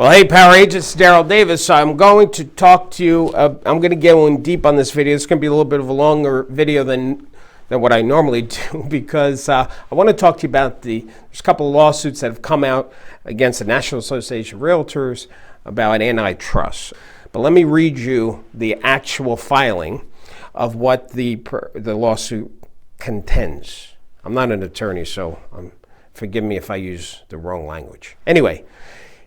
Well, hey, Power Agents, Darryl Davis. So I'm going to talk to you. I'm going to go in deep on this video. It's going to be a little bit of a longer video than what I normally do because I want to talk to you about there's a couple of lawsuits that have come out against the National Association of Realtors about antitrust. But let me read you the actual filing of what the lawsuit contends. I'm not an attorney, so forgive me if I use the wrong language. Anyway,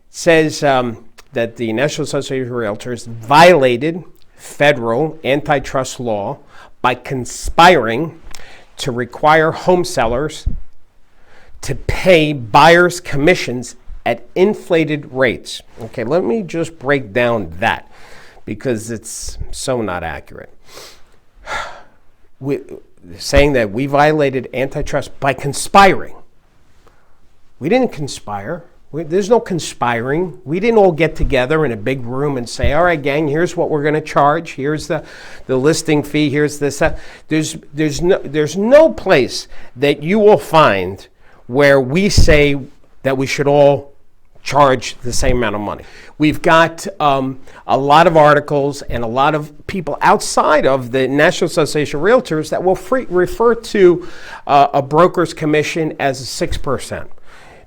says that the National Association of Realtors violated federal antitrust law by conspiring to require home sellers to pay buyers' commissions at inflated rates. Okay, let me just break down that because it's so not accurate. Saying that we violated antitrust by conspiring. We didn't conspire. There's no conspiring. We didn't all get together in a big room and say, all right, gang, here's what we're going to charge. Here's the listing fee. Here's this. There's no place that you will find where we say that we should all charge the same amount of money. We've got a lot of articles and a lot of people outside of the National Association of Realtors that will refer to a broker's commission as 6%.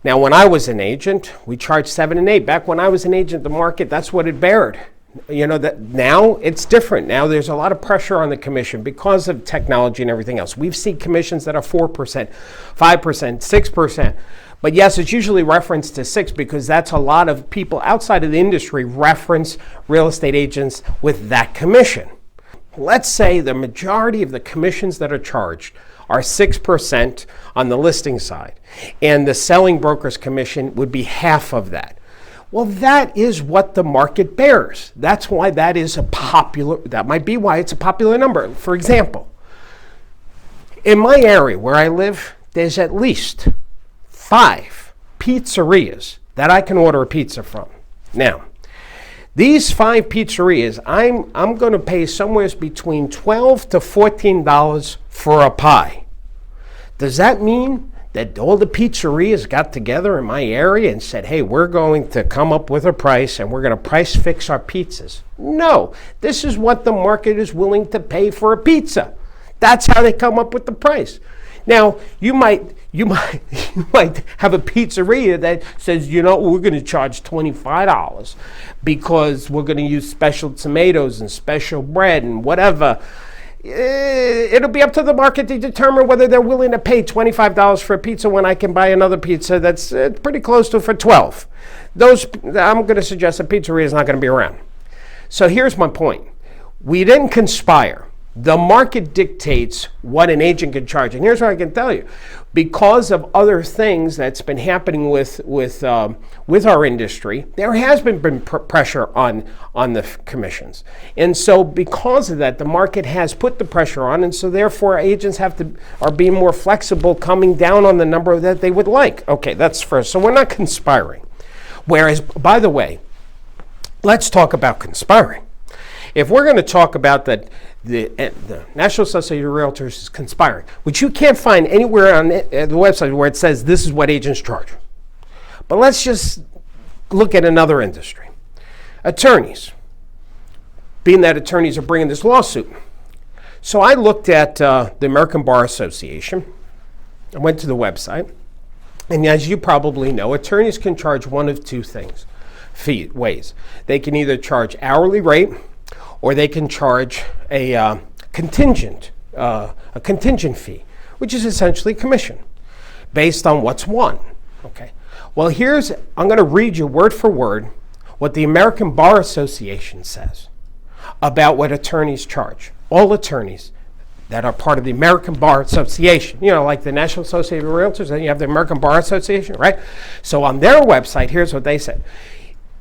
Now, when I was an agent, we charged 7 and 8. Back when I was an agent, the market, that's what it bared. You know, that now it's different. Now there's a lot of pressure on the commission because of technology and everything else. We've seen commissions that are 4%, 5%, 6%. But yes, it's usually referenced to 6 because that's a lot of people outside of the industry reference real estate agents with that commission. Let's say the majority of the commissions that are charged are 6% on the listing side, and the selling broker's commission would be half of that. Well, that is what the market bears. That's why that might be why it's a popular number. For example, in my area where I live, there's at least 5 pizzerias that I can order a pizza from. Now, these 5 pizzerias, I'm going to pay somewhere between $12 to $14 for a pie. Does that mean that all the pizzerias got together in my area and said, hey, we're going to come up with a price and we're going to price fix our pizzas? No, this is what the market is willing to pay for a pizza. That's how they come up with the price. Now, you might have a pizzeria that says, you know, we're going to charge $25 because we're going to use special tomatoes and special bread and whatever. It'll be up to the market to determine whether they're willing to pay $25 for a pizza when I can buy another pizza that's pretty close to for $12. I'm going to suggest a pizzeria is not going to be around. So here's my point. We didn't conspire. The market dictates what an agent can charge. And here's what I can tell you. Because of other things that's been happening with our industry, there has been pressure on the commissions. And so because of that, the market has put the pressure on. And so therefore, agents are being more flexible, coming down on the number that they would like. Okay, that's first. So we're not conspiring. Whereas, by the way, let's talk about conspiring. If we're going to talk about that, the National Association of Realtors is conspiring, which you can't find anywhere on the website where it says this is what agents charge. But let's just look at another industry. Attorneys, being that attorneys are bringing this lawsuit. So I looked at the American Bar Association. I went to the website. And as you probably know, attorneys can charge one of two ways. They can either charge hourly rate, or they can charge a contingent fee, which is essentially commission, based on what's won. Okay. Well, I'm going to read you word for word what the American Bar Association says about what attorneys charge. All attorneys that are part of the American Bar Association, you know, like the National Association of Realtors, then you have the American Bar Association, right? So on their website, here's what they said.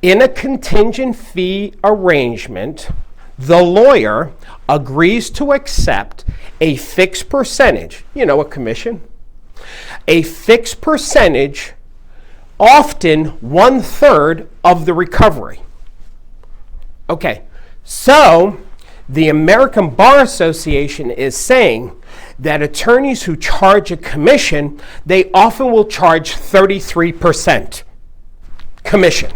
In a contingent fee arrangement, the lawyer agrees to accept a fixed percentage, you know, a commission, a fixed percentage, often 1/3 of the recovery. Okay, so the American Bar Association is saying that attorneys who charge a commission, they often will charge 33% commission.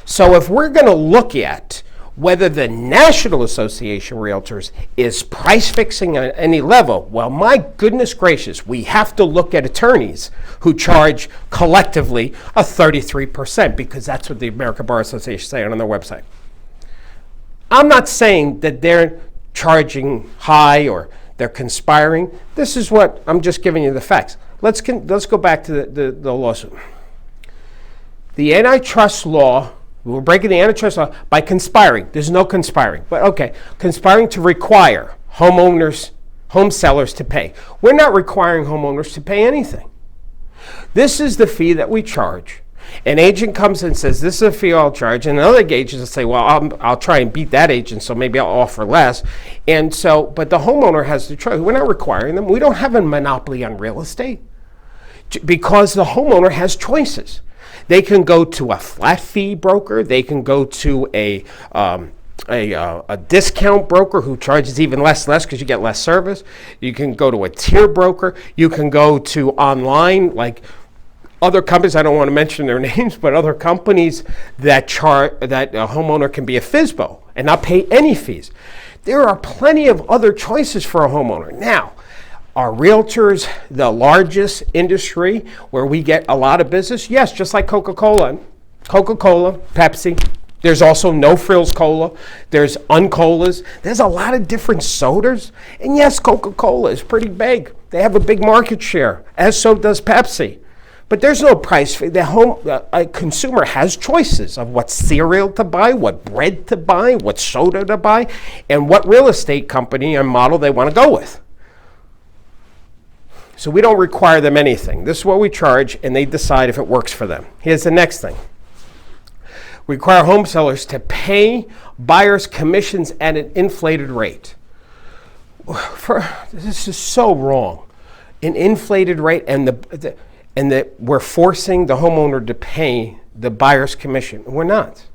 So if we're going to look at whether the National Association of Realtors is price fixing at any level, well, my goodness gracious, we have to look at attorneys who charge collectively a 33%, because that's what the American Bar Association is saying on their website. I'm not saying that they're charging high or they're conspiring. This is what I'm just giving you the facts. Let's go back to the lawsuit. The antitrust law, we're breaking the antitrust law by conspiring. There's no conspiring, but okay, conspiring to require home sellers to pay. We're not requiring homeowners to pay anything. This is the fee that we charge. An agent comes and says, this is a fee I'll charge, and another agent will say, well, I'll try and beat that agent, so maybe I'll offer less. And so, but the homeowner has the choice. We're not requiring them. We don't have a monopoly on real estate, because the homeowner has choices. They can go to a flat fee broker. They can go to a discount broker who charges even less because you get less service. You can go to a tier broker. You can go to online, like other companies, I don't want to mention their names, but other companies that that a homeowner can be a FSBO and not pay any fees. There are plenty of other choices for a homeowner. Now, are realtors the largest industry where we get a lot of business? Yes, just like Coca-Cola, Pepsi. There's also no frills cola. There's uncolas. There's a lot of different sodas. And yes, Coca-Cola is pretty big. They have a big market share, as so does Pepsi. But there's no price. A consumer has choices of what cereal to buy, what bread to buy, what soda to buy, and what real estate company and model they want to go with. So we don't require them anything. This is what we charge, and they decide if it works for them. Here's the next thing. We require home sellers to pay buyers' commissions at an inflated rate. This is so wrong. An inflated rate, and that we're forcing the homeowner to pay the buyer's commission. We're not.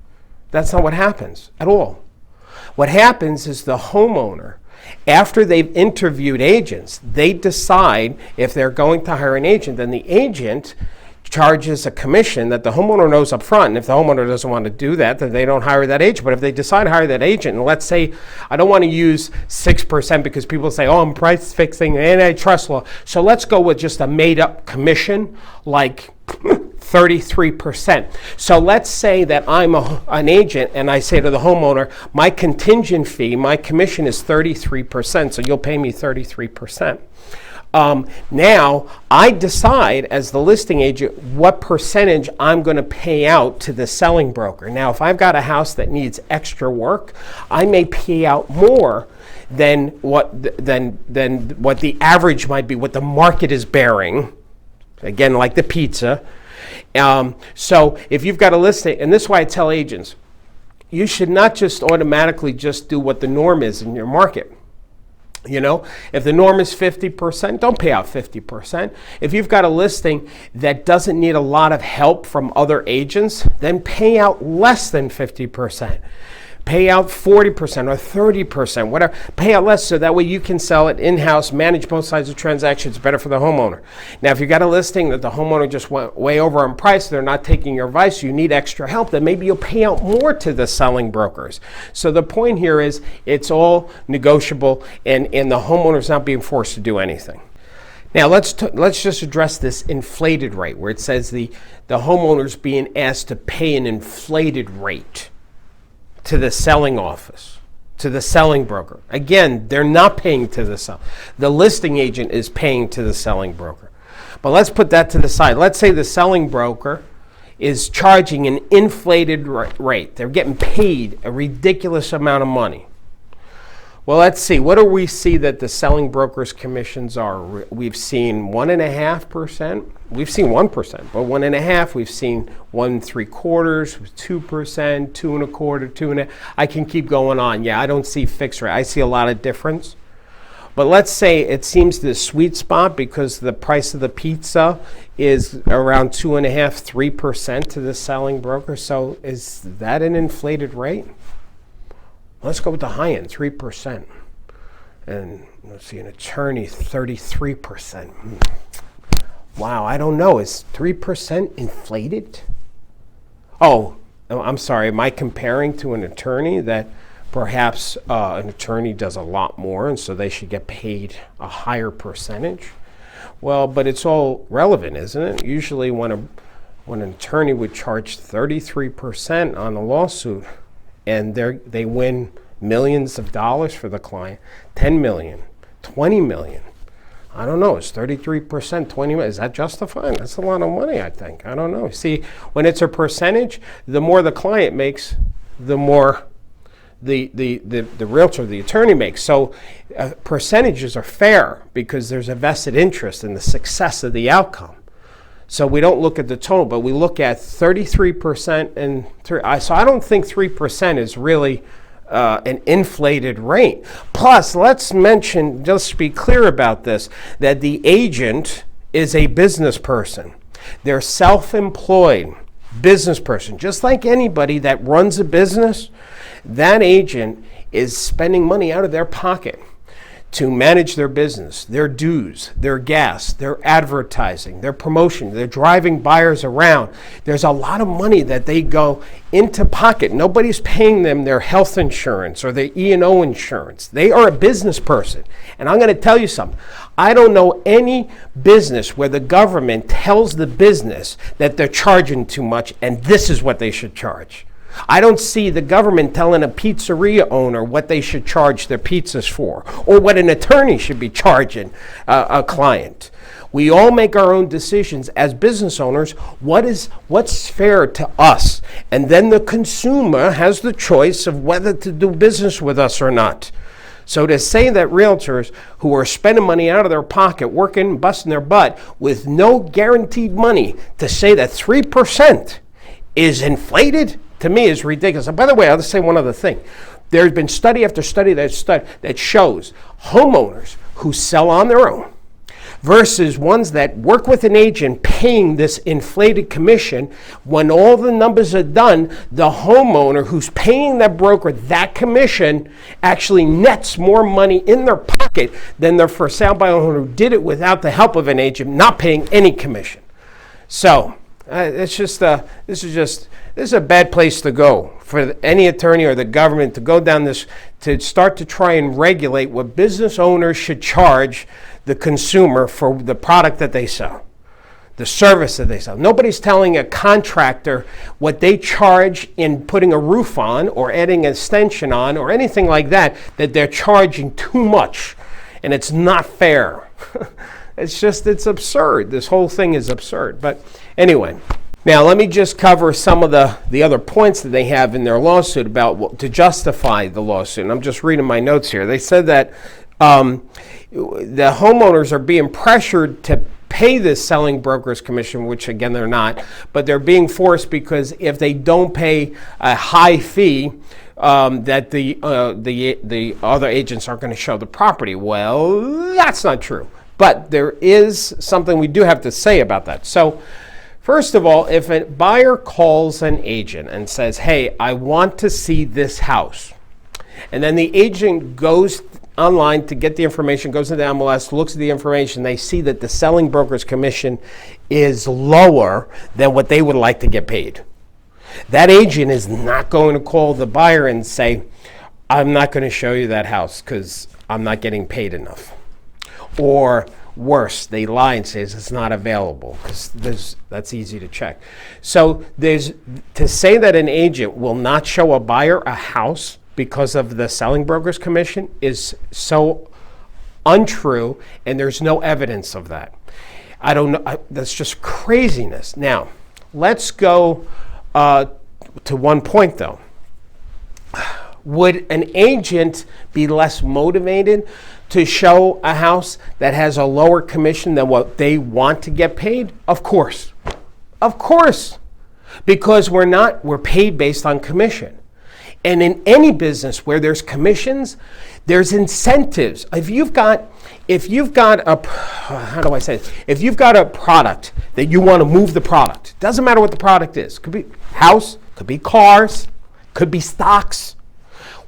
That's not what happens at all. What happens is the homeowner, after they've interviewed agents, they decide if they're going to hire an agent. Then the agent charges a commission that the homeowner knows up front. And if the homeowner doesn't want to do that, then they don't hire that agent. But if they decide to hire that agent, and let's say, I don't want to use 6% because people say, oh, I'm price fixing antitrust law. So let's go with just a made up commission, like 33%. So let's say that I'm an agent and I say to the homeowner, my contingent fee, my commission is 33%, so you'll pay me 33%. Now, I decide as the listing agent what percentage I'm going to pay out to the selling broker. Now, if I've got a house that needs extra work, I may pay out more than what the average might be, what the market is bearing. Again, like the pizza. So if you've got a listing, and this is why I tell agents, you should not just automatically just do what the norm is in your market. You know, if the norm is 50%, don't pay out 50%. If you've got a listing that doesn't need a lot of help from other agents, then pay out less than 50%. Pay out 40% or 30%, whatever. Pay out less so that way you can sell it in-house, manage both sides of the transaction. It's better for the homeowner. Now, if you've got a listing that the homeowner just went way over on price, they're not taking your advice, you need extra help, then maybe you'll pay out more to the selling brokers. So the point here is it's all negotiable, and the homeowner's not being forced to do anything. Now, let's just address this inflated rate, where it says the homeowner's being asked to pay an inflated rate to the selling office, to the selling broker. Again, they're not paying to the seller. The listing agent is paying to the selling broker. But let's put that to the side. Let's say the selling broker is charging an inflated rate. They're getting paid a ridiculous amount of money. Well, let's see. What do we see that the selling broker's commissions are? We've seen 1.5%. We've seen 1%, but 1.5%. We've seen 1.75%, 2%, 2.25%, 2.5%. I can keep going on. Yeah, I don't see fixed rate. I see a lot of difference. But let's say it seems the sweet spot because the price of the pizza is around 2.5%, 3% to the selling broker. So is that an inflated rate? Let's go with the high end, 3%. And let's see, an attorney, 33%. Wow, I don't know. Is 3% inflated? Oh, I'm sorry, am I comparing to an attorney that perhaps an attorney does a lot more and so they should get paid a higher percentage? Well, but it's all relevant, isn't it? Usually when an attorney would charge 33% on a lawsuit and they win millions of dollars for the client, 10 million, 20 million. I don't know, is 33%, 20 million, is that justified? That's a lot of money, I think. I don't know. See, when it's a percentage, the more the client makes, the more the realtor, the attorney makes. So percentages are fair because there's a vested interest in the success of the outcome. So we don't look at the total, but we look at 33% and so I don't think 3% is really an inflated rate. Plus, let's mention, just to be clear about this, that the agent is a business person. They're self-employed business person. Just like anybody that runs a business, that agent is spending money out of their pocket to manage their business, their dues, their gas, their advertising, their promotion. They're driving buyers around. There's a lot of money that they go into pocket. Nobody's paying them their health insurance or their E&O insurance. They are a business person. And I'm going to tell you something. I don't know any business where the government tells the business that they're charging too much and this is what they should charge. I don't see the government telling a pizzeria owner what they should charge their pizzas for, or what an attorney should be charging a client. We all make our own decisions as business owners. What's fair to us? And then the consumer has the choice of whether to do business with us or not. So to say that realtors who are spending money out of their pocket, working, busting their butt with no guaranteed money, to say that 3% is inflated, to me is ridiculous. And by the way, I'll just say one other thing. There's been study after study that shows homeowners who sell on their own versus ones that work with an agent paying this inflated commission. When all the numbers are done, the homeowner who's paying that broker that commission actually nets more money in their pocket than the for sale by owner who did it without the help of an agent, not paying any commission. So this is a bad place to go for any attorney or the government to go down this, to start to try and regulate what business owners should charge the consumer for the product that they sell, the service that they sell. Nobody's telling a contractor what they charge in putting a roof on or adding an extension on or anything like that they're charging too much, and it's not fair. It's absurd. This whole thing is absurd. But anyway, now let me just cover some of the other points that they have in their lawsuit about to justify the lawsuit. And I'm just reading my notes here. They said that the homeowners are being pressured to pay this selling broker's commission, which again they're not, but they're being forced because if they don't pay a high fee, that the other agents aren't going to show the property. Well, that's not true. But there is something we do have to say about that. So first of all, if a buyer calls an agent and says, hey, I want to see this house, and then the agent goes online to get the information, goes to the MLS, looks at the information, they see that the selling broker's commission is lower than what they would like to get paid. That agent is not going to call the buyer and say, I'm not going to show you that house because I'm not getting paid enough. Or worse, they lie and say it's not available, because that's easy to check. So to say that an agent will not show a buyer a house because of the selling broker's commission is so untrue, and there's no evidence of that. I don't know. That's just craziness. Now, let's go to one point though. Would an agent be less motivated to show a house that has a lower commission than what they want to get paid? Of course. Of course. Because we're paid based on commission. And in any business where there's commissions, there's incentives. If you've got a product that you want to move the product, doesn't matter what the product is. Could be house, could be cars, could be stocks.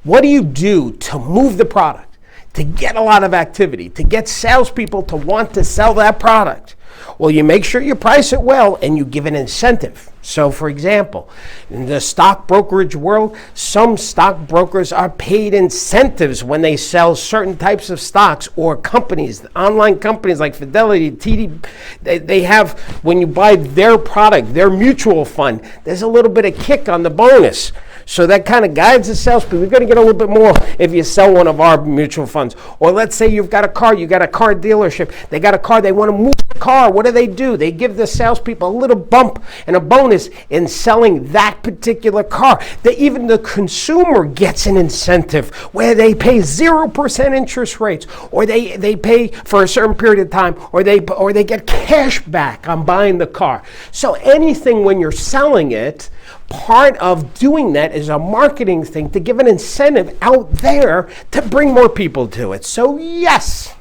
What do you do to move the product? To get a lot of activity, to get salespeople to want to sell that product? Well, you make sure you price it well and you give an incentive. So, for example, in the stock brokerage world, some stockbrokers are paid incentives when they sell certain types of stocks, or companies, online companies like Fidelity, TD, they have, when you buy their product, their mutual fund, there's a little bit of kick on the bonus. So that kind of guides the salespeople. You're going to get a little bit more if you sell one of our mutual funds. Or let's say you've got a car, you got a car dealership, they got a car, they want to move the car. What do? They give the salespeople a little bump and a bonus in selling that particular car. Even the consumer gets an incentive where they pay 0% interest rates, or they pay for a certain period of time, or they get cash back on buying the car. So anything when you're selling it, part of doing that is a marketing thing to give an incentive out there to bring more people to it. So yes,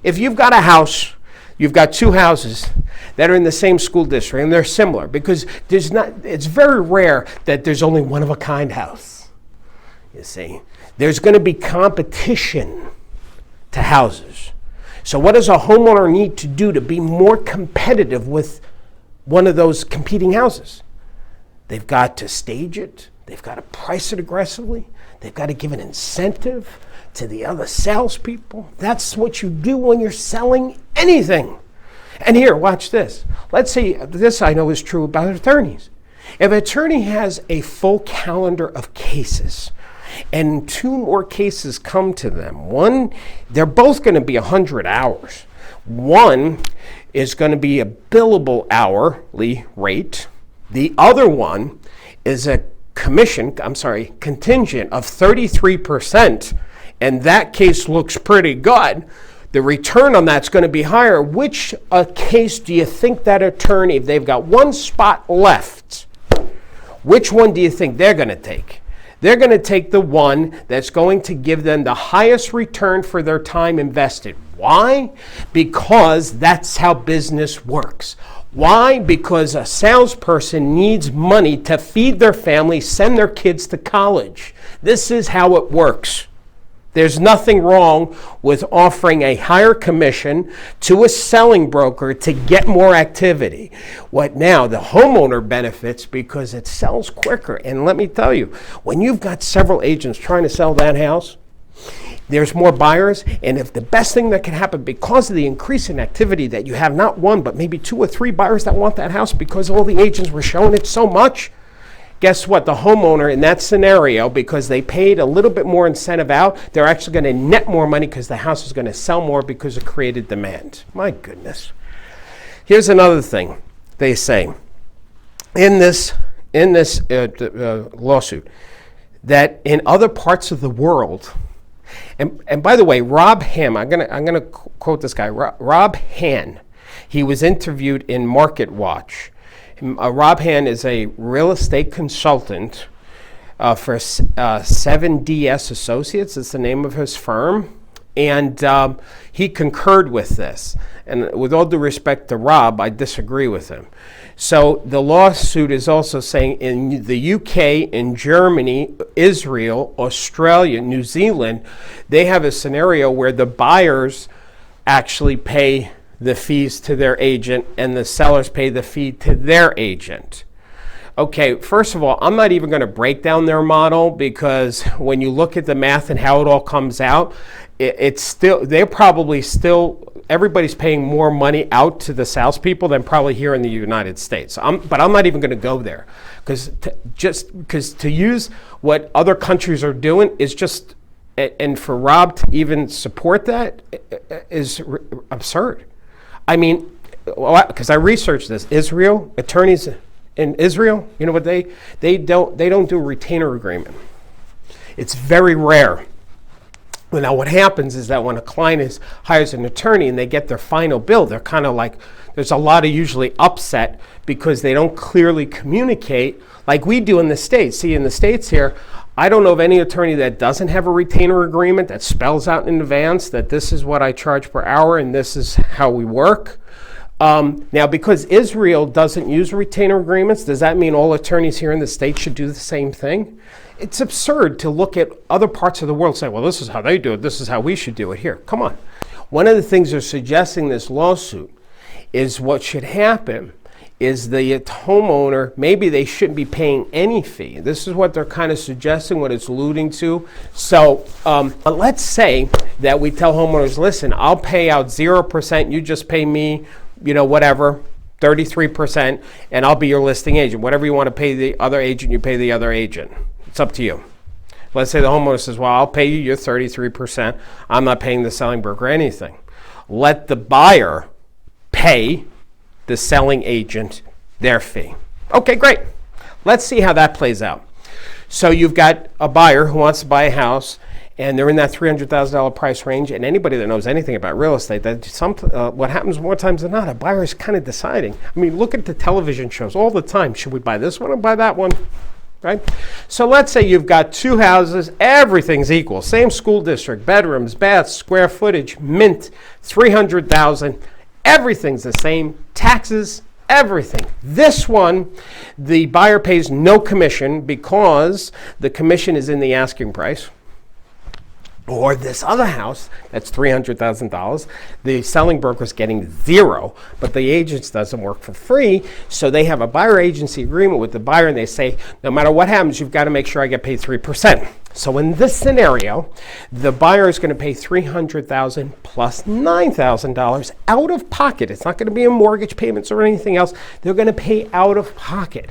if you've got a house, you've got two houses that are in the same school district and they're similar, because it's very rare that there's only one of a kind house. You see, there's going to be competition to houses. So what does a homeowner need to do to be more competitive with one of those competing houses? They've got to stage it. They've got to price it aggressively. They've got to give an incentive to the other salespeople. That's what you do when you're selling anything. And here, watch this. Let's say, this I know is true about attorneys. If an attorney has a full calendar of cases, and two more cases come to them, they're both going to be 100 hours. One is going to be a billable hourly rate. The other one is a contingent of 33%, and that case looks pretty good. The return on that's going to be higher. Which case do you think that attorney, if they've got one spot left, which one do you think they're going to take? They're going to take the one that's going to give them the highest return for their time invested. Why? Because that's how business works. Why? Because a salesperson needs money to feed their family, send their kids to college. This is how it works. There's nothing wrong with offering a higher commission to a selling broker to get more activity. What now? The homeowner benefits because it sells quicker. And let me tell you, when you've got several agents trying to sell that house, there's more buyers, and if the best thing that can happen because of the increase in activity that you have not one, but maybe two or three buyers that want that house because all the agents were showing it so much, guess what? The homeowner in that scenario, because they paid a little bit more incentive out, they're actually going to net more money because the house is going to sell more because of created demand. My goodness. Here's another thing they say in this lawsuit, that in other parts of the world, and by the way, Rob Ham, I'm gonna quote this guy, Rob Han. He was interviewed in Market Watch. Rob Han is a real estate consultant for 7DS Associates. It's the name of his firm. And he concurred with this. And with all due respect to Rob, I disagree with him. So the lawsuit is also saying in the UK, in Germany, Israel, Australia, New Zealand, they have a scenario where the buyers actually pay the fees to their agent and the sellers pay the fee to their agent. Okay, first of all, I'm not even going to break down their model, because when you look at the math and how it all comes out, everybody's paying more money out to the salespeople than probably here in the United States. But I'm not even going to go there, because to use what other countries are doing is just, and for Rob to even support that is absurd. I mean, because I researched this, attorneys in Israel, you know what they don't do a retainer agreement. It's very rare. Well, now what happens is that when a client hires an attorney and they get their final bill, they're kind of like, there's a lot of usually upset because they don't clearly communicate like we do in the States. See, in the States here, I don't know of any attorney that doesn't have a retainer agreement that spells out in advance that this is what I charge per hour and this is how we work. Now, because Israel doesn't use retainer agreements, does that mean all attorneys here in the States should do the same thing? It's absurd to look at other parts of the world and say, well, this is how they do it, this is how we should do it here. Come on. One of the things they're suggesting in this lawsuit is what should happen is the homeowner, maybe they shouldn't be paying any fee. This is what they're kind of suggesting, what it's alluding to. So let's say that we tell homeowners, listen, I'll pay out 0%, you just pay me, whatever, 33%, and I'll be your listing agent. Whatever you want to pay the other agent, you pay the other agent. It's up to you. Let's say the homeowner says, well, I'll pay you your 33%. I'm not paying the selling broker anything. Let the buyer pay the selling agent their fee. Okay, great. Let's see how that plays out. So you've got a buyer who wants to buy a house, and they're in that $300,000 price range, and anybody that knows anything about real estate, what happens more times than not, a buyer is kind of deciding. I mean, look at the television shows all the time. Should we buy this one or buy that one? Right? So let's say you've got two houses, everything's equal, same school district, bedrooms, baths, square footage, mint, $300,000, everything's the same, taxes, everything. This one, the buyer pays no commission because the commission is in the asking price. Or this other house, that's $300,000. The selling broker is getting zero, but the agent doesn't work for free. So they have a buyer agency agreement with the buyer, and they say, no matter what happens, you've got to make sure I get paid 3%. So in this scenario, the buyer is going to pay $300,000 plus $9,000 out of pocket. It's not going to be in mortgage payments or anything else. They're going to pay out of pocket.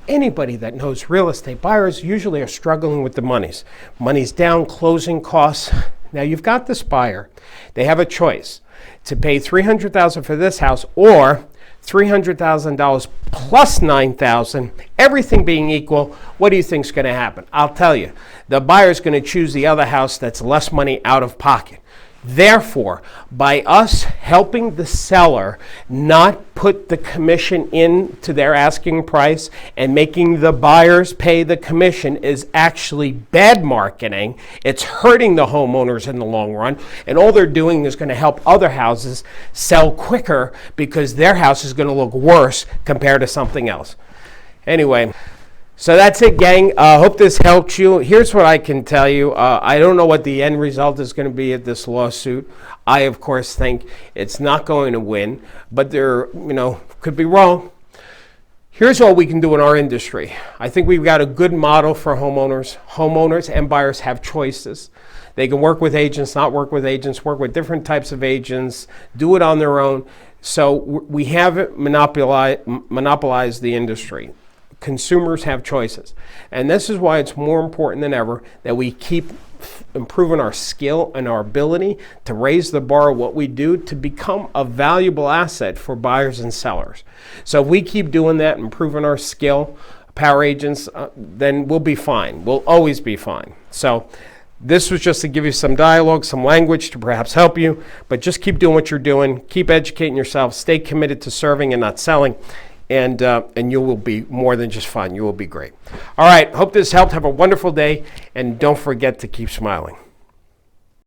Anybody that knows real estate, buyers usually are struggling with the monies. Money's down, closing costs. Now you've got this buyer. They have a choice to pay $300,000 for this house or $300,000 plus $9,000, everything being equal. What do you think is going to happen? I'll tell you. The buyer's going to choose the other house that's less money out of pocket. Therefore, by us helping the seller not put the commission into their asking price and making the buyers pay the commission is actually bad marketing. It's hurting the homeowners in the long run, and all they're doing is going to help other houses sell quicker because their house is going to look worse compared to something else. Anyway, so that's it, gang. Hope this helped you. Here's what I can tell you. I don't know what the end result is going to be at this lawsuit. I, of course, think it's not going to win, but there, could be wrong. Here's what we can do in our industry. I think we've got a good model for homeowners. Homeowners and buyers have choices. They can work with agents, not work with agents, work with different types of agents, do it on their own. So we haven't monopolized the industry. Consumers have choices. And this is why it's more important than ever that we keep improving our skill and our ability to raise the bar of what we do to become a valuable asset for buyers and sellers. So if we keep doing that, improving our skill, power agents, then we'll be fine. We'll always be fine. So this was just to give you some dialogue, some language to perhaps help you, but just keep doing what you're doing. Keep educating yourself. Stay committed to serving and not selling. And you will be more than just fine. You will be great. All right. Hope this helped. Have a wonderful day. And don't forget to keep smiling.